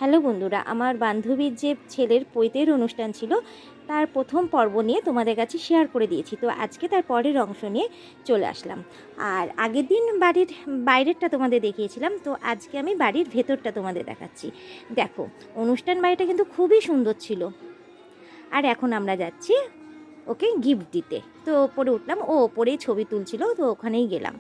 Hello বন্ধুরা, আমার বান্ধবীর যে ছেলের পৈতের অনুষ্ঠান ছিল তার প্রথম পর্ব নিয়ে তোমাদের কাছে শেয়ার করে দিয়েছি। তো আজকে তার পরের অংশ নিয়ে চলে আসলাম। আর আগের দিন বাড়ির বাইরেরটা তোমাদের দেখিয়েছিলাম, তো আজকে আমি বাড়ির ভেতরটা তোমাদের দেখাচ্ছি। দেখো, অনুষ্ঠান বাড়িটা কিন্তু খুবই সুন্দর ছিল। আর এখন আমরা যাচ্ছি ওকে গিফট দিতে। তো ওপরে উঠলাম, ও ওপরেই ছবি তুলছিল, তো ওখানেই গেলাম।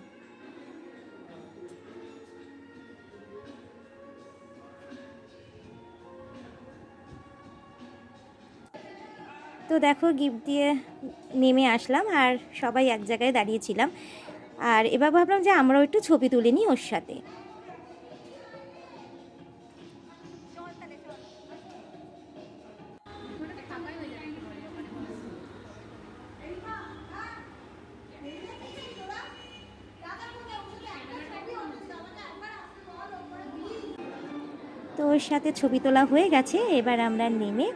তো দেখো, গিফট দিয়ে নেমে আসলাম আর সবাই এক জায়গায় দাঁড়িয়েছিলাম। আর এবার ভাবলাম যে আমরাও একটু ছবি তুলে নিই ওর সাথে। তো ওর সাথে ছবি তোলা হয়ে গেছে। এবার আমরা নেমে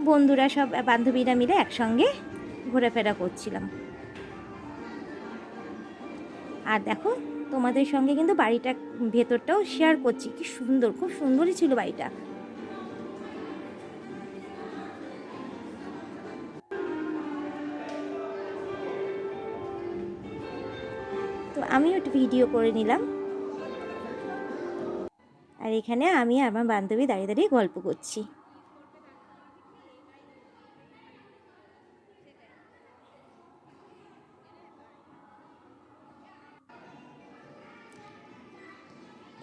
বন্ধুরা সব বান্ধবীরা মিলে একসঙ্গে ঘোরাফেরা করছিলাম। আর দেখো, তোমাদের সঙ্গে কিন্তু বাড়িটা ভেতরটাও শেয়ার করছি। কি সুন্দর, খুব সুন্দরই ছিল বাড়িটা। তো আমিও একটু ভিডিও করে নিলাম। আর এখানে আমি আর আমার বান্ধবী দাঁড়িয়ে দাঁড়িয়ে গল্প করছি।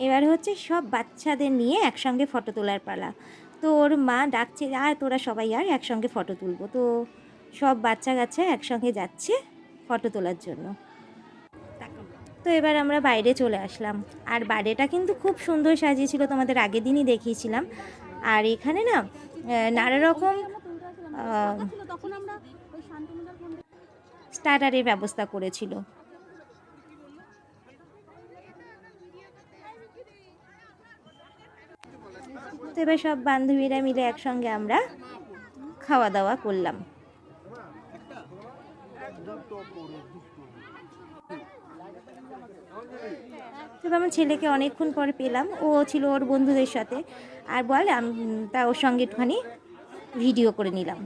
এবার হচ্ছে সব বাচ্চাদের নিয়ে একসঙ্গে ফটো তোলার পালা। তো ওর মা ডাকছে, আর তোরা সবাই আর একসঙ্গে ফটো তুলবো। তো সব বাচ্চা কাচ্চা একসঙ্গে যাচ্ছে ফটো তোলার জন্য। তো এবার আমরা বাইরে চলে আসলাম। আর বাইরেটা কিন্তু খুব সুন্দর সাজিয়েছিল, তোমাদের আগের দিনই দেখিয়েছিলাম। আর এখানে না নানা রকম স্টার্টারের ব্যবস্থা করেছিল। তো এবার সব বান্ধবীরা মিলে একসঙ্গে আমরা খাওয়া দাওয়া করলাম। তবে আমার ছেলেকে অনেকক্ষণ পরে পেলাম, ও ছিল ওর বন্ধুদের সাথে। আর বল, তা ওর সঙ্গে একটুখানি ভিডিও করে নিলাম।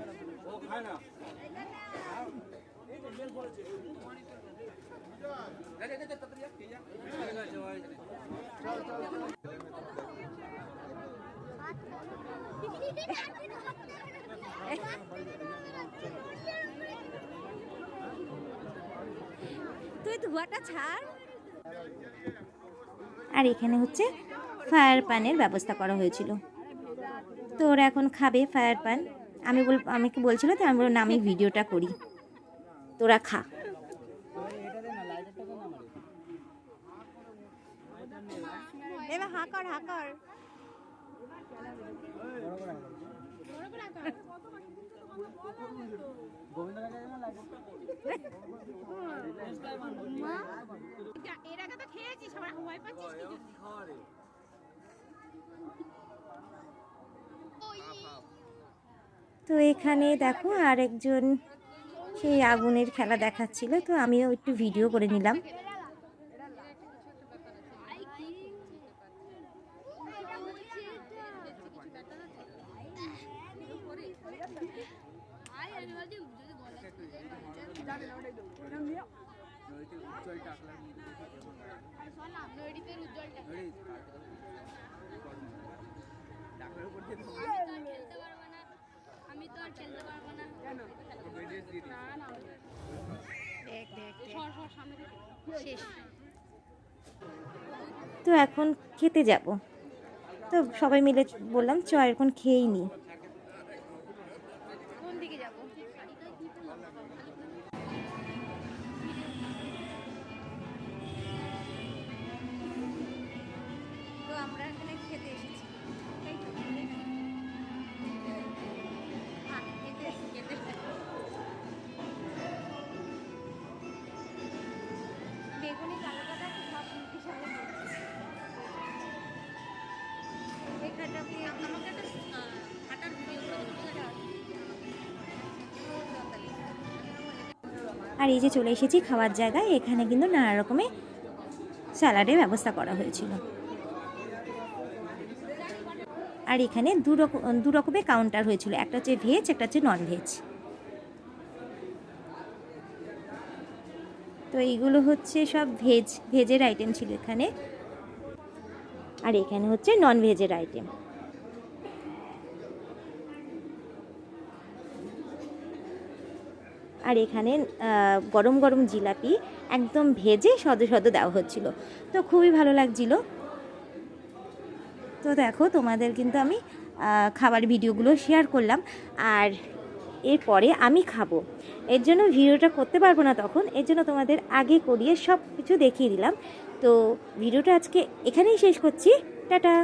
তুই ধোয়াটা ছাড়। আর এখানে হচ্ছে ফায়ার পানের ব্যবস্থা করা হয়েছিল। তো ওরা এখন খাবে ফায়ার পান। আমাকে বলছিল, তো আমি বললাম না, আমি ভিডিওটা করি, তোরা খা। এবার হাঁকর হাঁকর। তো এখানে দেখো আরেকজন সেই আগুনের খেলা দেখাচ্ছিল, তো আমিও একটু ভিডিও করে নিলাম। তো এখন খেতে যাব। তো সবাই মিলে বললাম চ এখন খেয়েই নি। তো আমরা এখানে খেতে এসেছি। বেগুনি কালো কাটা সব হিসাবে এখানটা কি আমাকে একটা হাঁটার ভিডিও করে দিতে। আর এই যে চলে এসেছি খাওয়ার জায়গায়। এখানে কিন্তু নানা রকমের স্যালাডের ব্যবস্থা করা হয়েছিল। আর এখানে দু রকমের কাউন্টার হয়েছিল, একটা হচ্ছে ভেজ, একটা হচ্ছে নন ভেজ। তো এইগুলো হচ্ছে সব ভেজের আইটেম ছিল এখানে, আর এখানে হচ্ছে নন ভেজের আইটেম। আর এখানে গরম গরম জিলাপি একদম ভেজে সদ দেওয়া হচ্ছিল, তো খুবই ভালো লাগছিল। তো দেখো তোমাদের কিন্তু আমি খাবার ভিডিওগুলো শেয়ার করলাম, আর এরপরে আমি খাবো, এর জন্য ভিডিওটা করতে পারবো না তখন, এর জন্য তোমাদের আগে করিয়ে সব কিছু দেখিয়ে দিলাম। তো ভিডিওটা আজকে এখানেই শেষ করছি, টাটা।